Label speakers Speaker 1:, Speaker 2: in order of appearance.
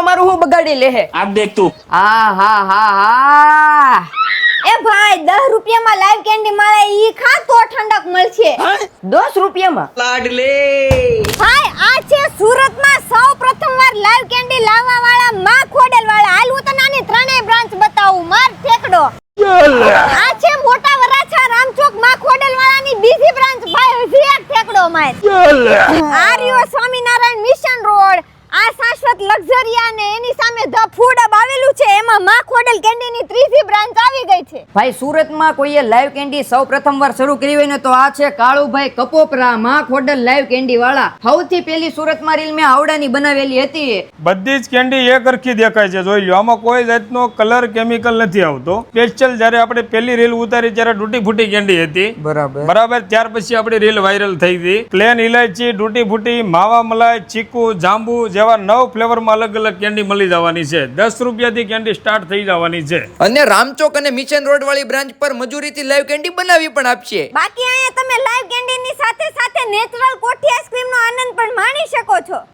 Speaker 1: મારું હું બગાડી લે હે
Speaker 2: આપ દેખ તું
Speaker 1: હા
Speaker 3: એ ભાઈ 10 રૂપિયામાં લાઈવ કેન્ડી મળે ઈ ખા તો ઠંડક મળશે
Speaker 1: 10 રૂપિયામાં
Speaker 2: લાડલે
Speaker 3: ભાઈ આ છે સુરતમાં સૌ પ્રથમવાર લાઈવ કેન્ડી લાવવા વાળા માં ખોડલ વાળા હાલ હું તને આની ત્રણેય બ્રાન્ચ બતાવું માર ઠેકડો આ છે મોટા વરાછા રામચોક માં ખોડલ વાળાની બીજી બ્રાન્ચ ભાઈ હજી એક ઠેકડો માર આર્યો સ્વામિનારાયણ મિશન રોડ આ શાશ્વત લક્ઝરિયા ને એની સામે ધ ફૂડ હબ આવેલું છે એમાં માં ખોડલ કેન્ડીની ત્રીજી બ્રાન્ચ આવી ગઈ છે
Speaker 1: ભાઈ સુરતમાં કોઈએ લાઈવ કેન્ડી સૌ પ્રથમવાર શરૂ કરી હોય ને તો આ છે કાળુભાઈ કપોપરા માં ખોડલ લાઈવ કેન્ડી વાળા સૌથી પહેલી સુરતમાં રીલ મેં આવડાની બનાવેલી હતી
Speaker 4: બધી જ કેન્ડી એક સરખી દેખાય છે જોઈ લો આમાં કોઈ જાતનો કલર કેમિકલ નથી આવતો સ્પેશિયલ જ્યારે આપણે પહેલી રીલ ઉતારી ત્યારે તૂટી ફૂટી કેન્ડી હતી બરાબર ત્યાર પછી આપણી રીલ વાયરલ થઈ હતી પ્લેન ઇલાયચી તૂટી ફૂટી માવા મલાઈ ચીકુ જાંબુ જેવા 9 ફ્લેવરમાં અલગ અલગ કેન્ડી મળી જવાની છે 10 રૂપિયાથી કેન્ડી સ્ટાર્ટ થઈ જવાની છે
Speaker 5: અને રામચોક અને મિશન રોડ વાળી બ્રાન્ચ પર મજૂરીથી લાઈવ કેન્ડી બનાવી પણ આપશે
Speaker 3: બાકી અહીંયા તમે લાઈવ કેન્ડીની સાથે સાથે નેચરલ કોઠી આઈસ્ક્રીમનો આનંદ પણ માણી શકો છો